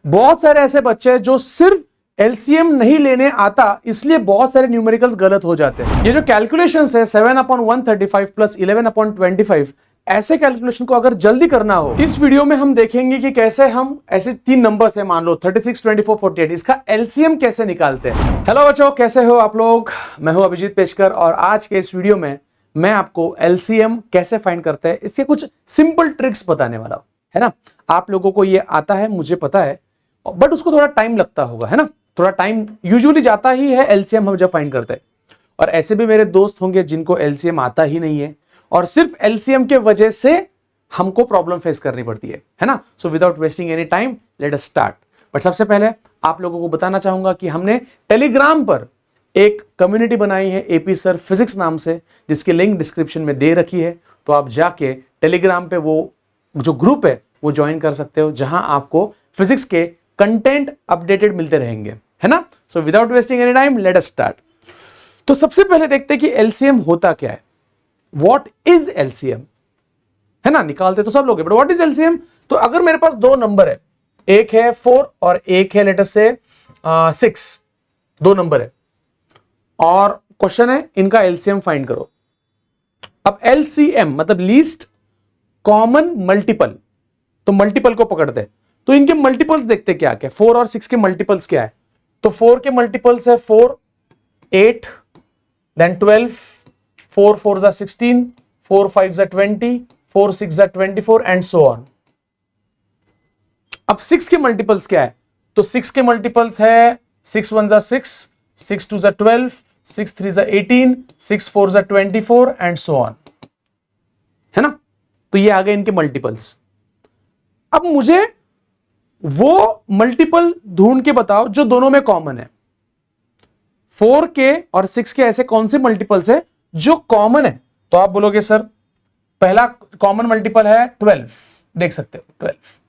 बहुत सारे ऐसे बच्चे हैं जो सिर्फ एलसीएम नहीं लेने आता, इसलिए बहुत सारे न्यूमेरिकल्स गलत हो जाते हैं। ये जो कैलकुलेशंस है 7/135 प्लस 11/25, ऐसे कैलकुलेशन को अगर जल्दी करना हो, इस वीडियो में हम देखेंगे कि कैसे हम ऐसे 3 नंबर्स है, मान लो 36, 24, 48, इसका एलसीएम कैसे निकालते हैं। हेलो बच्चों, कैसे हो आप लोग? मैं हूं अभिजीत पेशकर और आज के इस वीडियो में मैं आपको एलसीएम कैसे फाइंड करते हैं इसके कुछ सिंपल ट्रिक्स बताने वाला हूं, है ना। आप लोगों को ये आता है, मुझे पता है, बट उसको थोड़ा टाइम लगता होगा, है ना। थोड़ा टाइम यूजुअली जाता ही है एलसीएम हम जब फाइंड करते हैं। और ऐसे भी मेरे दोस्त होंगे जिनको एलसीएम आता ही नहीं है और सिर्फ एलसीएम के वजह से हमको प्रॉब्लम फेस करनी पड़ती है ना। So without wasting any time let us start. But सबसे पहले आप लोगों को बताना चाहूंगा कि हमने टेलीग्राम पर एक कम्युनिटी बनाई है एपी सर फिजिक्स नाम से, जिसकी लिंक डिस्क्रिप्शन में दे रखी है। तो आप जाके टेलीग्राम पे वो जो ग्रुप है वो ज्वाइन कर सकते हो, जहां आपको फिजिक्स के कंटेंट अपडेटेड मिलते रहेंगे, है ना। So without wasting any time let us start. तो सबसे पहले देखते हैं कि एलसीएम होता क्या है। व्हाट इज एलसीएम, है ना। निकालते तो सब लोग, बट व्हाट इज एलसीएम? तो अगर मेरे पास दो नंबर है, एक है 4 और एक है लेट अस से 6, दो नंबर है और क्वेश्चन है इनका एलसीएम फाइंड करो। अब एलसीएम मतलब लीस्ट कॉमन मल्टीपल, तो मल्टीपल को पकड़ते हैं। तो इनके मल्टीपल्स देखते क्या क्या, 4 और 6 के मल्टीपल्स क्या है। तो 4 के मल्टीपल्स है 4, 8, देन 12, 4 4 जा 16, 4 5 जा 20, 4 6 जा 24 एंड सो ऑन। अब 6 के मल्टीपल्स क्या है? तो 6 के मल्टीपल्स है 6 1 जा 6, 6 2 जा 12, 6 3 जा 18, 6 4 जा 24 एंड सो ऑन, है ना। तो ये आ गए इनके मल्टीपल्स। अब मुझे वो मल्टीपल ढूंढ के बताओ जो दोनों में कॉमन है। 4 के और 6 के ऐसे कौन से मल्टीपल्स है जो कॉमन है? तो आप बोलोगे सर पहला कॉमन मल्टीपल है 12, देख सकते हो 12,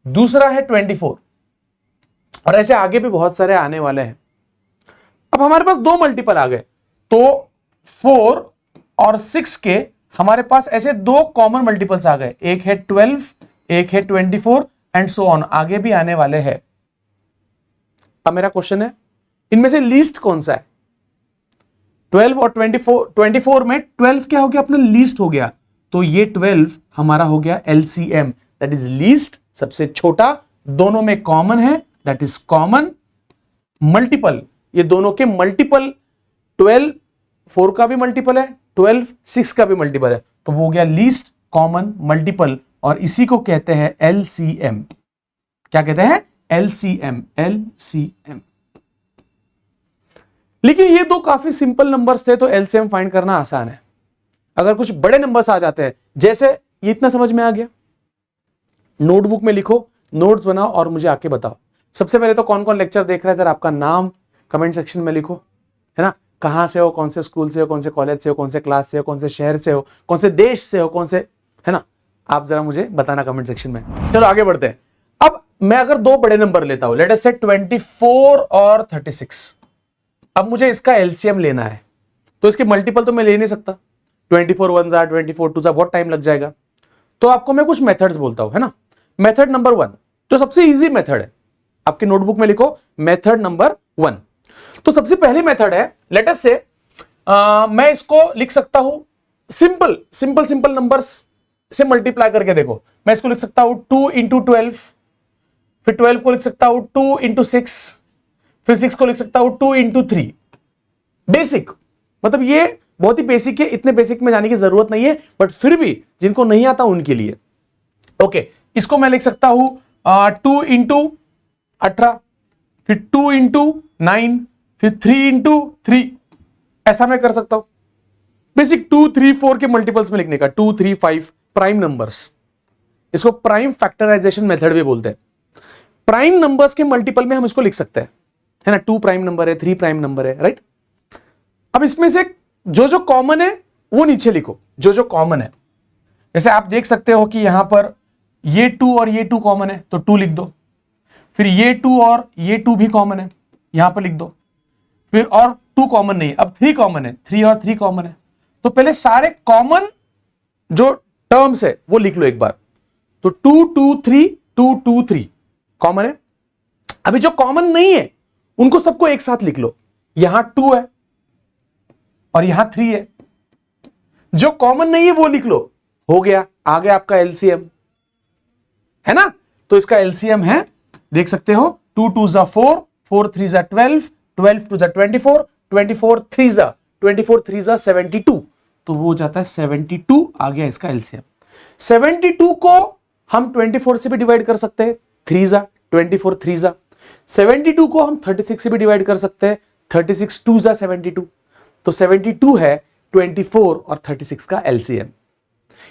दूसरा है 24 और ऐसे आगे भी बहुत सारे आने वाले हैं। अब हमारे पास दो मल्टीपल आ गए, तो 4 और 6 के हमारे पास ऐसे दो कॉमन मल्टीपल्स आ गए, एक है 12, एक है 24 एंड सो ऑन, आगे भी आने वाले हैं। अब मेरा क्वेश्चन है इनमें से लीस्ट कौन सा है? 12 और 24 में 12 क्या हो गया अपना? लीस्ट हो गया। तो ये 12 हमारा हो गया एलसीएम, दैट इज लीस्ट, सबसे छोटा, दोनों में कॉमन है, दैट इज कॉमन मल्टीपल। ये दोनों के मल्टीपल 12 4 का भी मल्टीपल है, 12 6 का भी मल्टीपल है, तो वो हो गया लीस्ट कॉमन मल्टीपल और इसी को कहते हैं एलसीएम। क्या कहते हैं? LCM, LCM. लेकिन ये दो काफी सिंपल नंबर्स थे तो एलसीएम फाइंड करना आसान है। अगर कुछ बड़े नंबर्स आ जाते हैं, जैसे ये इतना समझ में आ गया, नोटबुक में लिखो, नोट्स बनाओ और मुझे आके बताओ। सबसे पहले तो कौन कौन लेक्चर देख रहा है जरा आपका नाम कमेंट सेक्शन में लिखो, है ना। कहां से हो, कौन से स्कूल से हो, कौन से कॉलेज से हो, कौन से क्लास से हो, कौन से शहर से हो, कौन से देश से हो, कौन से, है ना। आप जरा मुझे बताना कमेंट सेक्शन में। चलो आगे बढ़ते हैं। अब मैं अगर दो बड़े नंबर लेता हूं, लेट अस से 24 और 36, अब मुझे इसका एलसीएम लेना है, तो इसके मल्टीपल तो मैं ले नहीं सकता। 24 1 जा 24 2 जा, बहुत टाइम लग जाएगा। तो आपको मैं कुछ मेथड्स बोलता हूं, है ना। मेथड नंबर 1 जो सबसे इजी मेथड है, आपके नोटबुक में लिखो मेथड नंबर 1। तो सबसे पहली मेथड है, लेट अस से मैं इसको लिख सकता हूं सिंपल नंबर्स से मल्टीप्लाई करके। देखो मैं इसको लिख सकता हूं 2 इंटू 12, फिर 12 को लिख सकता हूं 2 इंटू 6, फिर 6 को लिख सकता हूं 2 इंटू 3। बेसिक, मतलब ये बहुत ही बेसिक है, इतने बेसिक में जाने की जरूरत नहीं है, बट फिर भी जिनको नहीं आता उनके लिए। ओके, इसको मैं लिख सकता हूं 2 इंटू 18, फिर 2 इंटू 9, फिर 3 इंटू 3, ऐसा मैं कर सकता हूं। बेसिक 2 3 4 के मल्टीपल्स में लिखने का, 2 3 5 प्राइम नंबर्स, इसको प्राइम फैक्टराइजेशन मेथड भी बोलते हैं। प्राइम नंबर्स के मल्टीपल में हम इसको लिख सकते हैं, है ना। 2 प्राइम नंबर है, 3 प्राइम नंबर है, राइट। अब इसमें से जो जो कॉमन है वो नीचे लिखो, जो जो कॉमन है। जैसे आप देख सकते हो कि यहां पर ये 2 और ये 2 कॉमन है, तो 2 लिख दो। फिर ये 2 और ये 2 भी कॉमन है, यहां पर लिख दो। फिर और 2 कॉमन नहीं, अब 3 कॉमन है, 3 और 3 कॉमन है। तो पहले सारे कॉमन जो टर्म्स है वो लिख लो एक बार। तो 2 2 3 2 2 3 कॉमन है, अभी जो कॉमन नहीं है उनको सबको एक साथ लिख लो। यहां 2 है और यहां 3 है, जो कॉमन नहीं है वो लिख लो, हो गया, आ गया आपका एलसीएम, है ना। तो इसका एलसीएम है, देख सकते हो, 2 2 जा 4, 4 3 जा 12, 12 2 जा 24, 24 3 जा 24 3 जा 72, तो वो हो जाता है 72, आ गया इसका एलसीएम। 72 को हम 24 से भी डिवाइड कर सकते हैं, 3 जा 24 3 जा। 72 को हम 36 से भी डिवाइड कर सकते हैं, 36 2 जा 72। तो 72 है 24 और 36 का एलसीएम।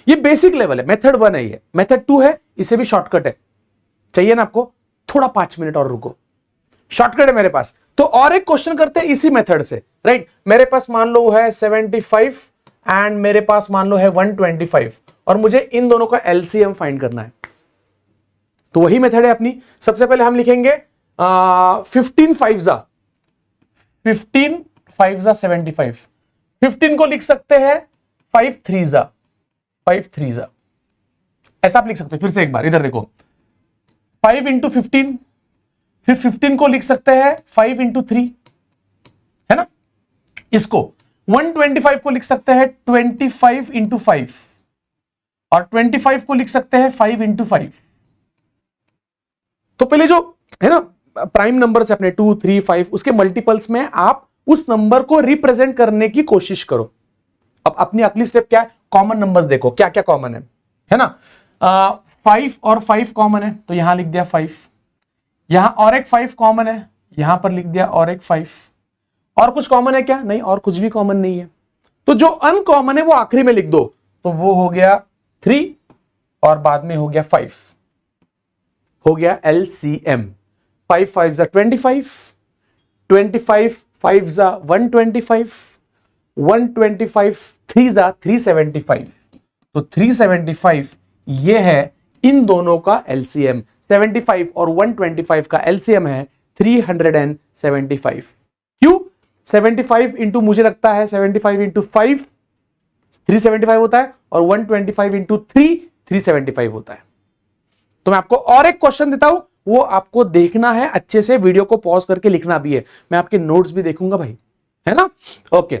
ये बेसिक लेवल है, मेथड 1 है, ये मेथड 2 है, इसे भी शॉर्टकट है। चाहिए ना आपको, थोड़ा 5 मिनट और रुको, शॉर्टकट है मेरे पास। तो और एक क्वेश्चन करते हैं इसी मेथड से, राइट। मेरे पास मान लो है 75 एंड मेरे पास मान लो है 125 और मुझे इन दोनों का एलसीएम फाइंड करना है। तो वही मेथड है अपनी। सबसे पहले हम लिखेंगे 15 5 जा 75, 15 को लिख सकते हैं 5 3 जा 5 3 जा, ऐसा आप लिख सकते हैं। फिर से एक बार इधर देखो, 5 इंटू 15, फिर 15 को लिख सकते हैं 5 इंटू 3, है ना। इसको 125 को लिख सकते हैं 25 इंटू 5 और 25 को लिख सकते हैं 5 इंटू 5। तो पहले जो है ना प्राइम नंबर से अपने 2 3 5 उसके मल्टीपल्स में आप उस नंबर को रिप्रेजेंट करने की कोशिश करो। अब अपनी अगली स्टेप क्या है, कॉमन नंबर्स देखो क्या क्या कॉमन है ना। 5 और 5 कॉमन है, तो यहां लिख दिया 5। यहां और एक 5 कॉमन है, यहां पर लिख दिया और एक 5। और कुछ कॉमन है क्या, नहीं, और कुछ भी कॉमन नहीं है। तो जो अनकॉमन है वो आखिरी में लिख दो, तो वो हो गया 3 और बाद में हो गया 5, हो गया एलसीएम। 5 5 जा 25, 25 5 जा 125, 125 3 जा 375, तो 375 ये है इन दोनों का एलसीएम। 75 और 125 का एलसीएम है 375। क्यों 75 इंटू, मुझे लगता है 75 इंटू 5 375 होता है और 125 इंटू 3 375 होता है। तो मैं आपको और एक क्वेश्चन देता हूं, वो आपको देखना है अच्छे से, वीडियो को पॉज करके लिखना भी है, मैं आपके नोट्स भी देखूंगा भाई, है ना। ओके,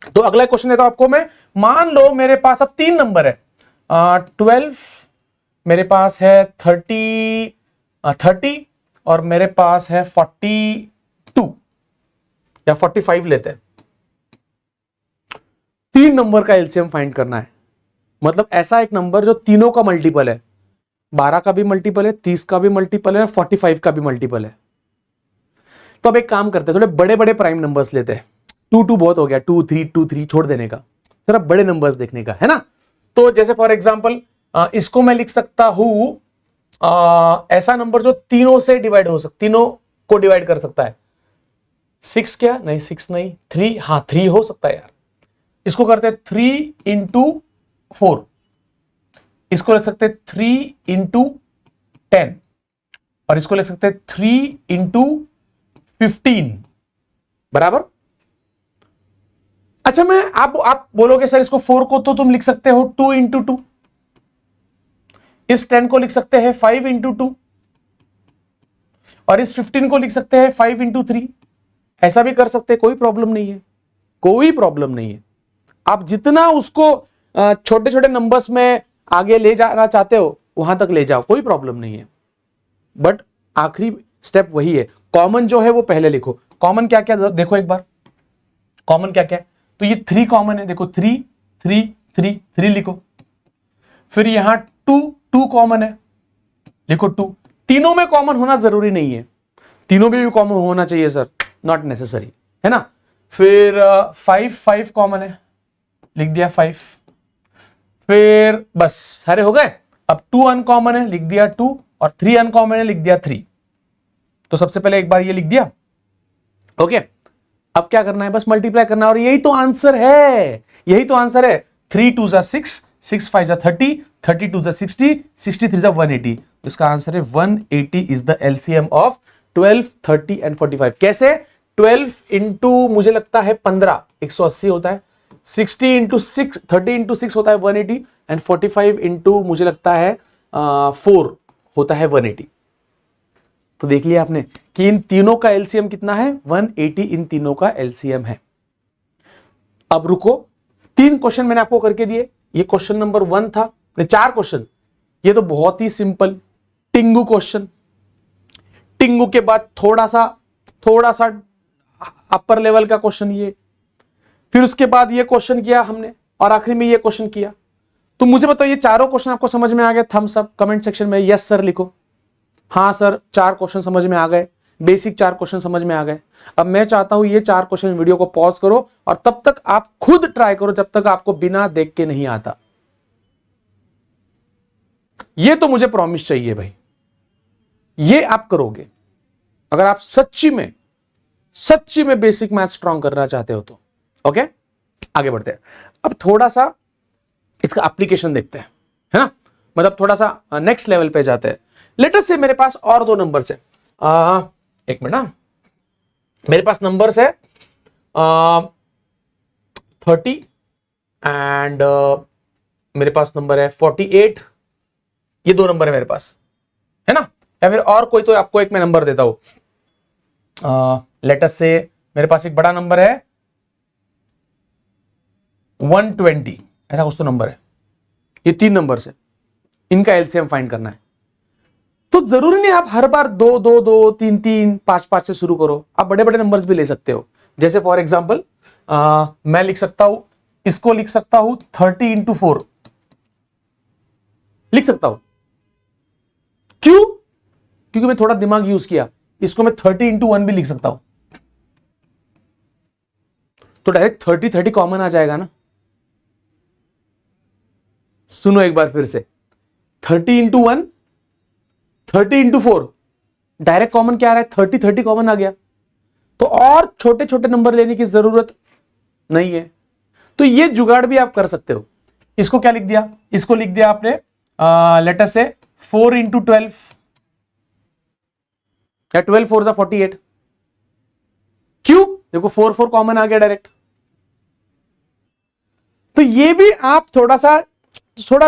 तो अगला क्वेश्चन देता हूं आपको मैं। मान लो मेरे पास अब 3 नंबर है, 12, मेरे पास है 30 और मेरे पास है 42 या 45 लेते हैं। 3 नंबर का एलसीएम फाइंड करना है, मतलब ऐसा एक नंबर जो तीनों का मल्टीपल है, 12 का भी मल्टीपल है, 30 का भी मल्टीपल है, 45 का भी मल्टीपल है। तो अब एक काम करते हैं, थोड़े बड़े बड़े प्राइम नंबर्स लेते हैं। 2 2 बहुत हो गया, 2 3 छोड़ देने का, थोड़ा बड़े नंबर्स देखने का, है ना। तो जैसे फॉर एग्जांपल इसको मैं लिख सकता हूं ऐसा नंबर जो तीनों से डिवाइड हो सकता, तीनों को डिवाइड कर सकता है। 6 क्या, नहीं 6 नहीं, 3, हाँ 3 हो सकता है यार। इसको करते हैं 3 इंटू 4, इसको लिख सकते हैं 3 इंटू 10 और इसको लिख सकते हैं 3 इंटू 15, बराबर। अच्छा, मैं आप बोलोगे सर इसको 4 को तो तुम लिख सकते हो 2 इंटू 2, इस 10 को लिख सकते हैं 5 इंटू 2 और इस 15 को लिख सकते हैं 5 इंटू 3। ऐसा भी कर सकते हैं, कोई प्रॉब्लम नहीं है, कोई प्रॉब्लम नहीं है। आप जितना उसको छोटे छोटे नंबर्स में आगे ले जाना चाहते हो वहां तक ले जाओ, कोई प्रॉब्लम नहीं है। बट आखिरी स्टेप वही है, कॉमन जो है वो पहले लिखो। कॉमन क्या क्या देखो एक बार, कॉमन क्या क्या है। तो ये 3 कॉमन है, देखो 3 3 3 3 लिखो। फिर यहां 2 2 कॉमन है, लिखो 2। तीनों में कॉमन होना जरूरी नहीं है, तीनों में भी कॉमन होना चाहिए सर, नॉट नेसेसरी, है ना। फिर 5 5 कॉमन है, लिख दिया 5। फिर बस सारे हो गए। अब 2 अनकॉमन है, लिख दिया 2 और 3 अनकॉमन है, लिख दिया 3। तो सबसे पहले एक बार ये लिख दिया, ओके। अब क्या करना है, बस मल्टीप्लाई करना है और यही तो आंसर है, यही तो आंसर है। 3 2 जा 6, 6 5 जा 30, 32 जा 60, 63 जा 180। तो इसका आंसर है 180 is the LCM of 12, 30 and 45। कैसे, 12 इंटू मुझे लगता है 15 180 होता है, 60 इंटू 6 30 इंटू 6 होता है 180 एंड 45 इंटू मुझे लगता है 4 होता है 180। तो देख लिया आपने कि इन तीनों का एलसीएम कितना है, 180 इन तीनों का एलसीएम है। अब रुको, 3 क्वेश्चन मैंने आपको करके दिए। ये क्वेश्चन नंबर 1 था, 4 क्वेश्चन। ये तो बहुत ही सिंपल टिंगू क्वेश्चन। टिंगू के बाद थोड़ा सा अपर लेवल का क्वेश्चन ये, फिर उसके बाद ये क्वेश्चन किया हमने और आखिरी में ये क्वेश्चन किया। तो मुझे बताओ ये चारों क्वेश्चन आपको समझ में आ गए? थम्स अप कमेंट सेक्शन में यस सर लिखो। हाँ सर 4 क्वेश्चन समझ में आ गए, बेसिक 4 क्वेश्चन समझ में आ गए। अब मैं चाहता हूं ये 4 क्वेश्चन वीडियो को पॉज करो और तब तक आप खुद ट्राई करो जब तक आपको बिना देख के नहीं आता। ये तो मुझे प्रॉमिस चाहिए भाई, ये आप करोगे अगर आप सच्ची में बेसिक मैथ स्ट्रॉन्ग करना चाहते हो तो। ओके, आगे बढ़ते हैं। अब थोड़ा सा इसका एप्लीकेशन देखते हैं, है ना, मतलब थोड़ा सा नेक्स्ट लेवल पे जाते हैं। लेटेस्ट से मेरे पास और 2 नंबर्स है। एक मिनट ना, मेरे पास नंबर्स है 30 एंड मेरे पास नंबर है 48। ये 2 नंबर है मेरे पास, है ना, या फिर और कोई, तो आपको एक मैं नंबर देता हूं। लेटेस्ट से मेरे पास एक बड़ा नंबर है 120, ऐसा कुछ तो नंबर है। ये 3 नंबर है, इनका एलसीएम फाइंड करना है। तो जरूरी नहीं आप हर बार 2 2 2 3 3 5 5 से शुरू करो, आप बड़े बड़े नंबर्स भी ले सकते हो। जैसे फॉर एग्जांपल मैं लिख सकता हूं, इसको लिख सकता हूं 30 इंटू 4 लिख सकता हूं। क्यों? क्योंकि मैं थोड़ा दिमाग यूज किया। इसको मैं 30 इंटू 1 भी लिख सकता हूं, तो डायरेक्ट 30 30 कॉमन आ जाएगा ना। सुनो एक बार फिर से, 30 इंटू 1, 30 इंटू 4, डायरेक्ट कॉमन क्या आ रहा है, 30 30 कॉमन आ गया। तो और छोटे छोटे नंबर लेने की जरूरत नहीं है। तो ये जुगाड़ भी आप कर सकते हो। इसको क्या लिख दिया, इसको लिख दिया आपने लेटर से 4 इंटू 12 या 12 4 48। क्यों? देखो 4 4 कॉमन आ गया डायरेक्ट। तो ये भी आप थोड़ा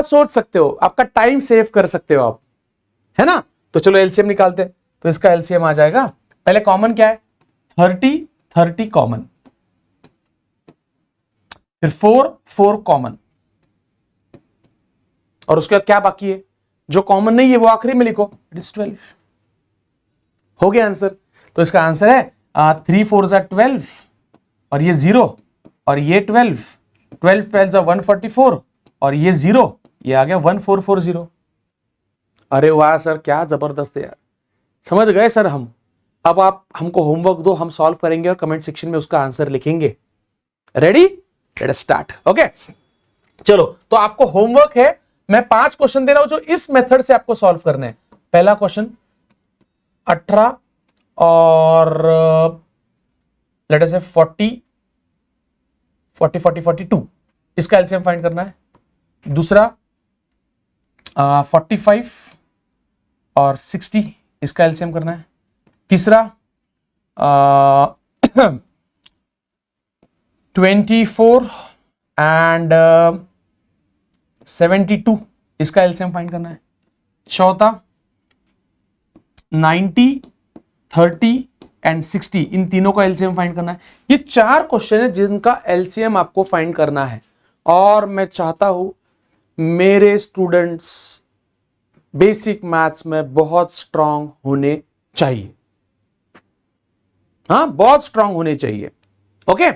सोच सकते हो, आपका टाइम सेव कर सकते हो आप, है ना। तो चलो एलसीएम निकालते हैं। तो इसका एलसीएम आ जाएगा, पहले कॉमन क्या है, 30 30 कॉमन, फिर 4 4 कॉमन, और उसके बाद क्या बाकी है, जो कॉमन नहीं है वो आखिरी में लिखो, इट इज 12। हो गया आंसर। तो इसका आंसर है 3 4 12 और ये 0 और ये 12 12 12 144 और ये 0, ये आ गया 1440। अरे वाह सर, क्या जबरदस्त है यार, समझ गए सर हम। अब आप हमको होमवर्क दो, हम सॉल्व करेंगे और कमेंट सेक्शन में उसका आंसर लिखेंगे। Ready? Let us start. Okay चलो, तो आपको होमवर्क है, मैं 5 क्वेश्चन दे रहा हूं जो इस मेथड से आपको सॉल्व करने हैं। पहला क्वेश्चन 18 और लेट अस से 40 40 40 42, इसका एलसीएम फाइंड करना है। दूसरा 45 और 60, इसका एलसीएम करना है। तीसरा 24 एंड 72, इसका एलसीएम फाइंड करना है। चौथा 90 30 एंड 60, इन तीनों का एलसीएम फाइंड करना है। ये 4 क्वेश्चन है जिनका एलसीएम आपको फाइंड करना है, और मैं चाहता हूं मेरे स्टूडेंट्स बेसिक मैथ्स में बहुत स्ट्रांग होने चाहिए। हाँ, बहुत स्ट्रांग होने चाहिए। ओके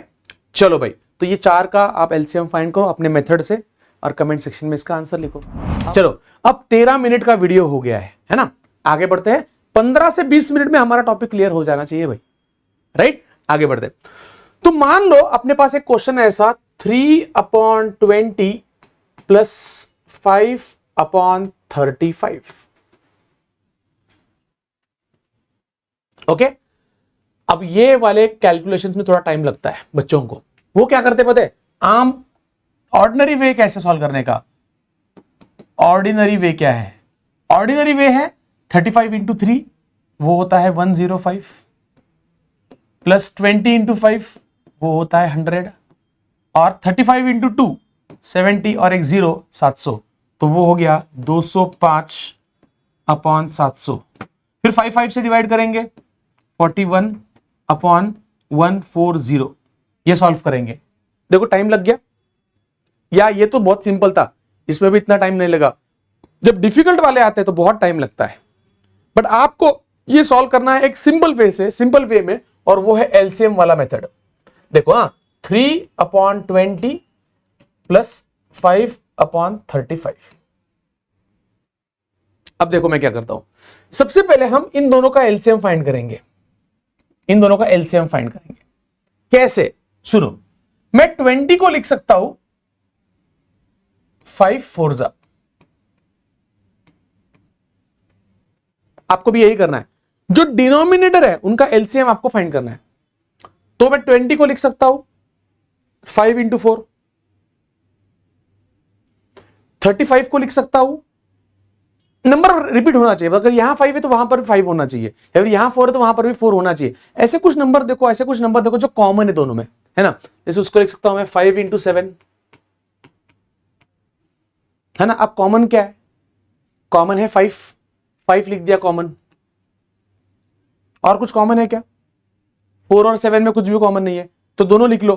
चलो भाई, तो ये 4 का आप एलसीएम फाइंड करो अपने मेथड से और कमेंट सेक्शन में इसका आंसर लिखो। चलो, अब 13 मिनट का वीडियो हो गया है ना। आगे बढ़ते हैं, 15 से 20 मिनट में हमारा टॉपिक क्लियर हो जाना चाहिए भाई, राइट। आगे बढ़ते हैं। तो मान लो अपने पास एक क्वेश्चन है ऐसा, 3/20 प्लस 5/35। ओके, अब ये वाले कैलकुलेशंस में थोड़ा टाइम लगता है बच्चों को। वो क्या करते पता है, आम ऑर्डिनरी वे कैसे सॉल्व करने का। ऑर्डिनरी वे क्या है? ऑर्डिनरी वे है 35 इंटू 3, वो होता है 105, प्लस 20 इंटू 5, वो होता है 100, और 35 इंटू 2 70 और एक 0 700, तो वो हो गया 205/700। फिर 5 5 से डिवाइड करेंगे 41/140, ये सॉल्व करेंगे। देखो टाइम लग गया, या ये तो बहुत सिंपल था, इसमें भी इतना टाइम नहीं लगा। जब डिफिकल्ट वाले आते हैं तो बहुत टाइम लगता है, बट आपको ये सॉल्व करना है एक सिंपल वे से, सिंपल वे में, और वो है एलसीएम वाला मेथड। देखो हाँ, 3/20 प्लस 5/35। अब देखो मैं क्या करता हूं, सबसे पहले हम इन दोनों का एलसीएम फाइंड करेंगे, इन दोनों का एलसीएम फाइंड करेंगे। कैसे? सुनो, मैं 20 को लिख सकता हूं 5 4 जा, आपको भी यही करना है। जो डिनोमिनेटर है उनका एलसीएम आपको फाइंड करना है। तो मैं 20 को लिख सकता हूं 5 × 4, 35 को लिख सकता हूं, नंबर रिपीट होना चाहिए, अगर यहां 5 है तो वहां पर भी 5 होना चाहिए, या फिर यहां 4 है तो वहां पर भी 4 होना चाहिए। ऐसे कुछ नंबर देखो, ऐसे कुछ नंबर देखो जो कॉमन है दोनों में, है ना। जैसे उसको लिख सकता हूं मैं 5 × 7, है ना। अब कॉमन क्या है? कॉमन है 5, 5 लिख दिया कॉमन। और कुछ कॉमन है क्या? 4 और 7 में कुछ भी कॉमन नहीं है, तो दोनों लिख लो,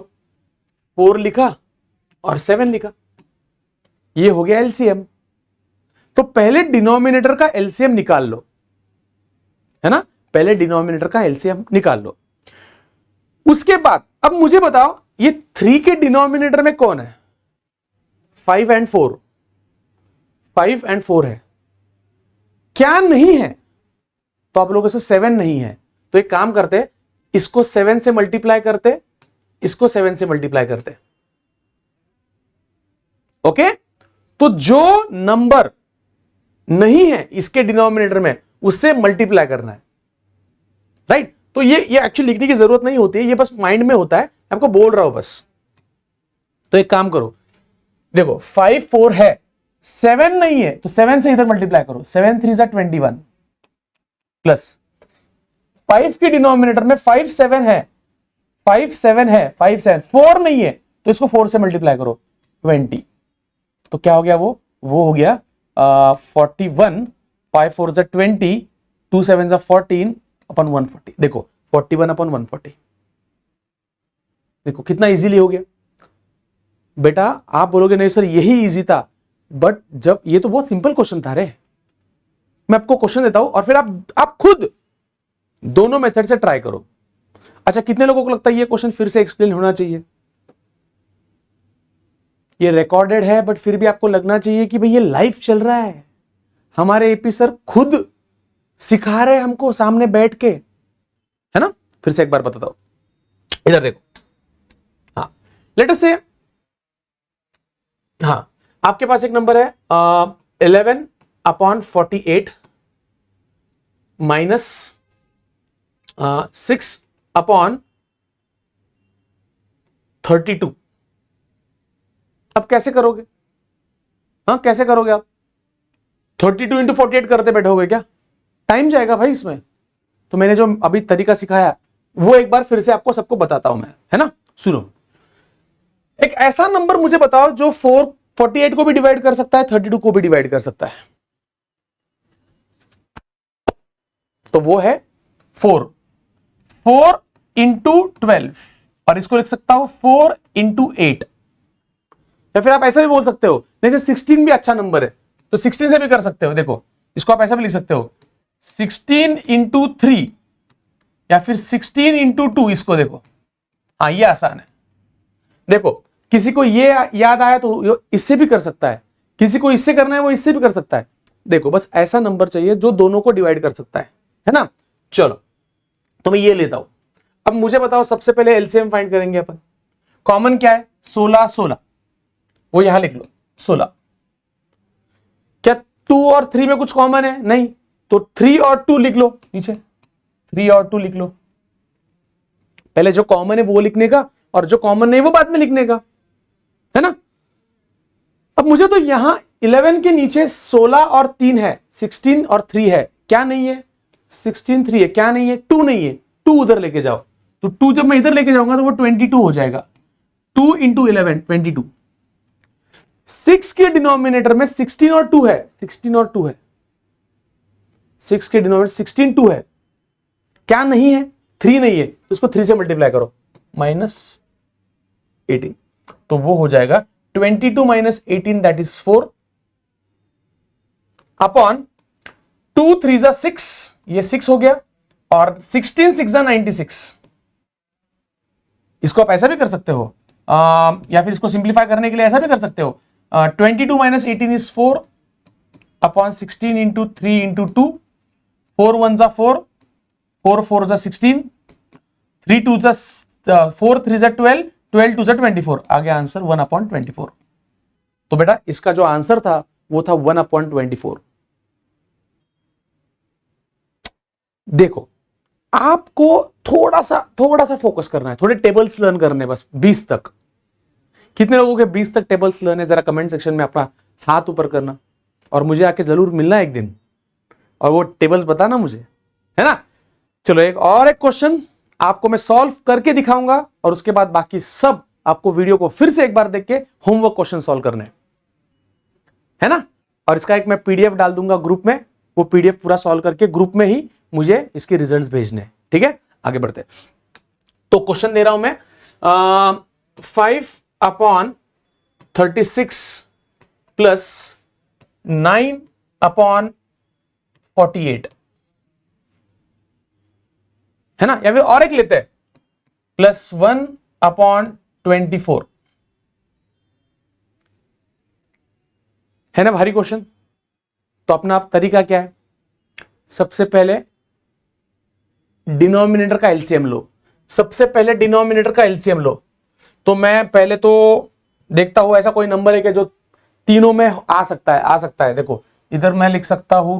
4 लिखा और 7 लिखा, ये हो गया एलसीएम। तो पहले डिनोमिनेटर का एलसीएम निकाल लो, है ना, पहले डिनोमिनेटर का एलसीएम निकाल लो। उसके बाद अब मुझे बताओ, ये 3 के डिनोमिनेटर में कौन है? 5 और 4, 5 और 4 है क्या? नहीं है। तो आप लोगों से 7 नहीं है, तो एक काम करते, इसको 7 से मल्टीप्लाई करते, इसको 7 से मल्टीप्लाई करते। ओके, तो जो नंबर नहीं है इसके डिनोमिनेटर में, उससे मल्टीप्लाई करना है, राइट। तो ये एक्चुअली लिखने की जरूरत नहीं होती है, ये बस माइंड में होता है, आपको बोल रहा हूं बस। तो एक काम करो, देखो 5 4 है, 7 नहीं है, तो 7 से इधर मल्टीप्लाई करो, 7 3 = 21 प्लस 5 के डिनोमिनेटर में 5 7 है, 5 7 है, 5 7, 4 नहीं है, तो इसको 4 से मल्टीप्लाई करो 20। तो क्या हो गया? वो हो गया 41, 5 4 = 20, 2 7 = 14/140। देखो 41/140, देखो कितना इजीली हो गया। बेटा आप बोलोगे नहीं सर यही इजी था, बट जब ये तो बहुत सिंपल क्वेश्चन था रे। मैं आपको क्वेश्चन देता हूं और फिर आप खुद दोनों मेथड से ट्राई करो। अच्छा, कितने लोगों को लगता है ये क्वेश्चन फिर से एक्सप्लेन होना चाहिए? ये रिकॉर्डेड है, बट फिर भी आपको लगना चाहिए कि भाई ये लाइव चल रहा है, हमारे एपी सर खुद सिखा रहे हैं हमको सामने बैठ के, है ना। फिर से एक बार बताता हूं, इधर देखो। हाँ, लेट अस से, हाँ, आपके पास एक नंबर है 11/48 माइनस 6/32। अब कैसे करोगे? हाँ, कैसे करोगे आप? 32 × 48 करते बैठोगे क्या? टाइम जाएगा भाई इसमें। तो मैंने जो अभी तरीका सिखाया वो एक बार फिर से आपको सबको बताता हूं मैं, है ना। सुनो, एक ऐसा नंबर मुझे बताओ जो 48 को भी डिवाइड कर सकता है, 32 को भी डिवाइड कर सकता है। तो वो है 4 × 12, और इसको लिख सकता हूं 4 × 8, या फिर आप ऐसा भी बोल सकते हो, जैसे 16 भी अच्छा नंबर है तो 16 से भी कर सकते हो। देखो इसको आप ऐसा भी लिख सकते हो 16 × 3, या फिर 16 × 2, इसको देखो। हाँ, ये आसान है। देखो किसी को ये याद आया तो इससे भी कर सकता है, किसी को इससे करना है वो इससे भी कर सकता है। देखो बस ऐसा नंबर चाहिए जो दोनों को डिवाइड कर सकता है ना। चलो तो मैं ये लेता हूं। अब मुझे बताओ, सबसे पहले एलसीएम फाइंड करेंगे अपन। कॉमन क्या है? 16 16, वो यहां लिख लो 16। क्या 2 और 3 में कुछ कॉमन है? नहीं, तो 3 और 2 लिख लो नीचे, 3 और 2 लिख लो। पहले जो कॉमन है वो लिखने का, और जो कॉमन नहीं वो बाद में लिखने का, है ना। अब मुझे तो यहां 11 के नीचे 16 और 3 है, 16 और 3 है, क्या नहीं है? 16 3 है, क्या नहीं है? 2 नहीं है, 2 उधर लेके जाओ। तो 2 जब मैं इधर लेके जाऊंगा तो वो 22 हो जाएगा। 2 × 11 22। 6 के डिनोमिनेटर में 16 और 2 है, 16 और 2 है, 6 के डिनोमिनेटर 16 2 है, क्या नहीं है? 3 नहीं है, तो इसको 3 से मल्टीप्लाई करो, -18, तो वो हो जाएगा 22 - 18 दैट इज 4 अपॉन 2 3 जा 6, ये 6 हो गया, और 16 6 जा 96। इसको आप ऐसा भी कर सकते हो, या फिर इसको सिंप्लीफाई करने के लिए ऐसा भी कर सकते हो, 22 - 18 इज 4 अपॉन 16 इंटू 3 इंटू 2, 4 1 जा 4, 4 4 जा 16, 3 2 जा 4 3 जा 12, 12 2 जा 24, आ गया आंसर 1/24। तो बेटा इसका जो आंसर था वो था 1/24। देखो आपको थोड़ा सा फोकस करना है, थोड़े टेबल्स लर्न करने, बस 20 तक। कितने लोगों के 20 तक टेबल्स लर्न है? जरा कमेंट सेक्शन में अपना हाथ ऊपर करना, और मुझे आके जरूर मिलना एक दिन, और वो टेबल्स बताना मुझे, है ना। चलो एक क्वेश्चन आपको मैं सॉल्व करके दिखाऊंगा, और उसके बाद बाकी सब आपको वीडियो को फिर से एक बार देख के होमवर्क क्वेश्चन सॉल्व करने, है ना। और इसका एक मैं पीडीएफ डाल दूंगा ग्रुप में, वो पीडीएफ पूरा सॉल्व करके ग्रुप में ही मुझे इसके रिजल्ट्स भेजने, ठीक है। आगे बढ़ते, तो क्वेश्चन दे रहा हूं मैं, 5/36 प्लस 9/48, है ना। या फिर और एक लेते हैं, +1/24, है ना भारी क्वेश्चन। तो अपना आप तरीका क्या है? सबसे पहले डिनोमिनेटर का एलसीएम लो, सबसे पहले डिनोमिनेटर का एलसीएम लो। तो मैं पहले तो देखता हूं ऐसा कोई नंबर है कि जो तीनों में आ सकता है। देखो इधर मैं लिख सकता हूं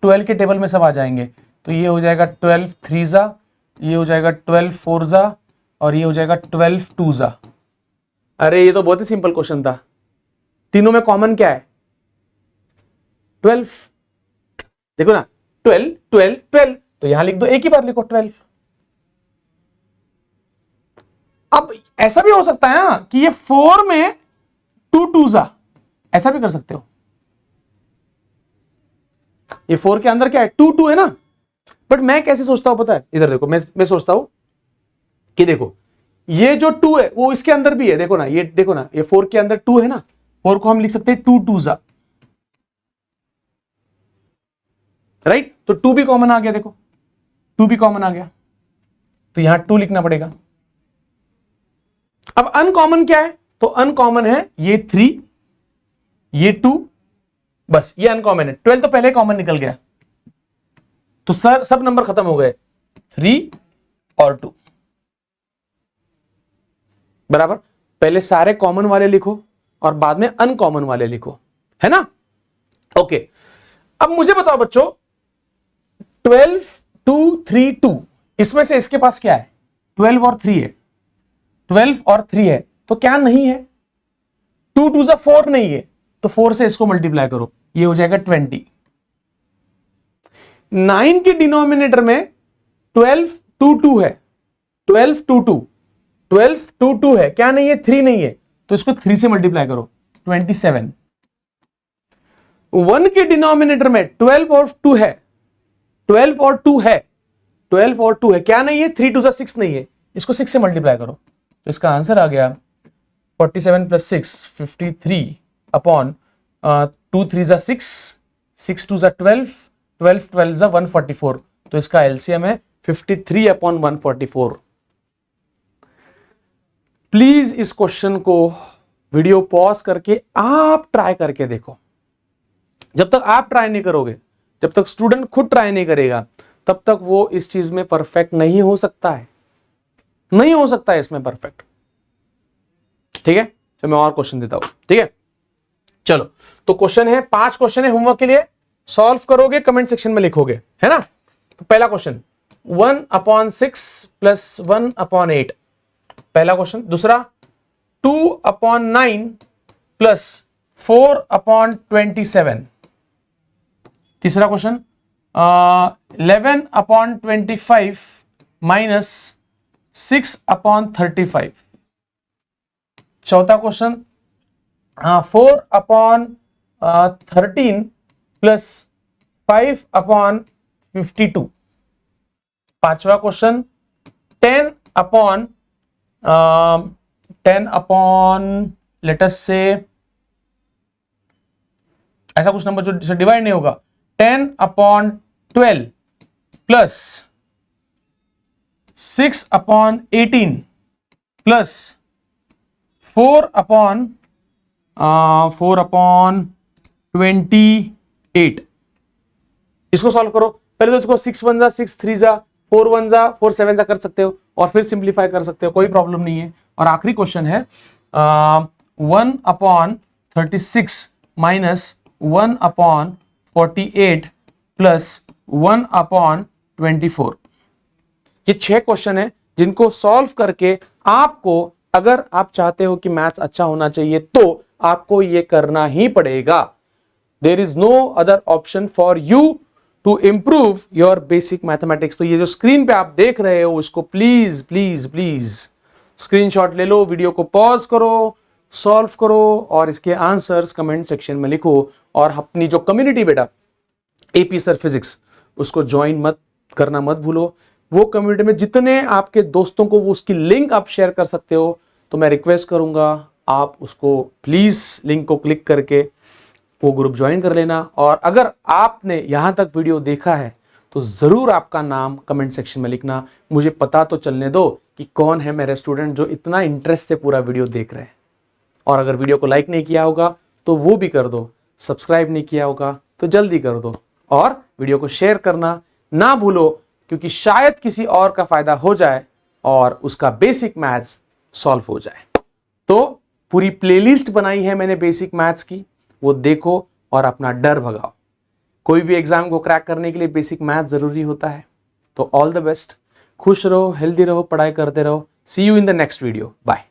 12 के टेबल में सब आ जाएंगे, तो ये हो जाएगा 12 3 जा, ये हो जाएगा 12 4 जा, और ये हो जाएगा 12 2 जा। अरे ये तो बहुत ही सिंपल क्वेश्चन था, तीनों में कॉमन क्या है? 12। देखो ना, 12 12 12, तो यहां लिख दो, एक ही बार लिखो 12। अब ऐसा भी हो सकता है ना कि ये 4 में 2 2 जा, ऐसा भी कर सकते हो। ये 4 के अंदर क्या है? 2 2 है ना। बट मैं कैसे सोचता हूं पता है? इधर देखो, मैं सोचता हूं कि देखो ये जो 2 है वो इसके अंदर भी है, देखो ना, ये देखो ना, ये 4 के अंदर 2 है ना, 4 को हम लिख सकते हैं 2 2 जा, राइट। तो 2 भी कॉमन आ गया, देखो 2 भी कॉमन आ गया, तो यहां 2 लिखना पड़ेगा। अब अनकॉमन क्या है? तो अनकॉमन है ये 3, ये 2, बस ये अनकॉमन है। 12 तो पहले कॉमन निकल गया, तो सर सब नंबर खत्म हो गए, 3 और 2 बराबर। पहले सारे कॉमन वाले लिखो और बाद में अनकॉमन वाले लिखो, है ना। ओके, अब मुझे बताओ बच्चों, 12 2 3 2, इसमें से इसके पास क्या है? 12 और 3 है, 12 और 3 है, तो क्या नहीं है? 2 2 जा 4 नहीं है, तो 4 से इसको मल्टीप्लाई करो, ये हो जाएगा 20। 9 के डिनोमिनेटर में 12 2 2 है, 12 2 2, 12 2 2 है, क्या नहीं है? 3 नहीं है, तो इसको 3 से मल्टीप्लाई करो, 27। 1 के डिनोमिनेटर में 12 और 2 है, 12 और 2 है, 12 और 2 है, क्या नहीं है? 3 2 जा 6 नहीं है, इसको 6 से मल्टीप्लाई करो, तो इसका आंसर आ गया 47 + 6 53 अपॉन 2 3 जा 6, 6 2 जा 12, 12 12 जा 144, तो इसका एलसीएम है 53/144। प्लीज इस क्वेश्चन को वीडियो पॉज करके आप ट्राई करके देखो। जब तक आप ट्राई नहीं करोगे, जब तक स्टूडेंट खुद ट्राई नहीं करेगा, तब तक वो इस चीज में परफेक्ट नहीं हो सकता है, नहीं हो सकता है इसमें परफेक्ट, ठीक है। तो मैं और क्वेश्चन देता हूं, ठीक है। चलो, तो क्वेश्चन है, 5 क्वेश्चन है होमवर्क के लिए, सॉल्व करोगे, कमेंट सेक्शन में लिखोगे, है ना। तो पहला क्वेश्चन 1/6 + 1/8, पहला क्वेश्चन। दूसरा 2/9 + 4/27, तीसरा क्वेश्चन 11/25 - 6/35, चौथा क्वेश्चन 4/13 + 5/25, 52। पांचवा क्वेश्चन 10 अपॉन लेट अस से ऐसा कुछ नंबर जो डिवाइड नहीं होगा, 10 upon 12 plus 6 upon 18 plus 4 upon 28। इसको सॉल्व करो। पहले तो इसको 6 1 जा 6 3 जा 4 1 जा 4 7 जा कर सकते हो और फिर सिंप्लीफाई कर सकते हो, कोई प्रॉब्लम नहीं है। और आखिरी क्वेश्चन है 1 upon 36 minus 1 upon 48 plus 1 upon 24। ये 6 क्वेश्चन है जिनको सॉल्व करके आपको, अगर आप चाहते हो कि मैथ्स अच्छा होना चाहिए तो आपको ये करना ही पड़ेगा। There is no other option for you to improve your basic mathematics. तो ये जो स्क्रीन पे आप देख रहे हो उसको प्लीज प्लीज प्लीज स्क्रीनशॉट ले लो, वीडियो को पॉज करो, सॉल्व करो और इसके आंसर्स कमेंट सेक्शन में लिखो। और अपनी जो कम्युनिटी बेटा एपी सर फिजिक्स, उसको ज्वाइन मत करना मत भूलो। वो कम्युनिटी में जितने आपके दोस्तों को वो उसकी लिंक आप शेयर कर सकते हो, तो मैं रिक्वेस्ट करूंगा आप उसको प्लीज लिंक को क्लिक करके वो ग्रुप ज्वाइन कर लेना। और अगर आपने यहां तक वीडियो देखा है तो जरूर आपका नाम कमेंट सेक्शन में लिखना, मुझे पता तो चलने दो कि कौन है मेरे स्टूडेंट जो इतना इंटरेस्ट से पूरा वीडियो देख रहे हैं। और अगर वीडियो को लाइक नहीं किया होगा तो वो भी कर दो, सब्सक्राइब नहीं किया होगा तो जल्दी कर दो और वीडियो को शेयर करना ना भूलो, क्योंकि शायद किसी और का फायदा हो जाए और उसका बेसिक मैथ्स सॉल्व हो जाए। तो पूरी प्लेलिस्ट बनाई है मैंने बेसिक मैथ्स की, वो देखो और अपना डर भगाओ। कोई भी एग्जाम को क्रैक करने के लिए बेसिक मैथ्स जरूरी होता है। तो ऑल द बेस्ट, खुश रहो, हेल्दी रहो, पढ़ाई करते रहो। See you in the next video, bye.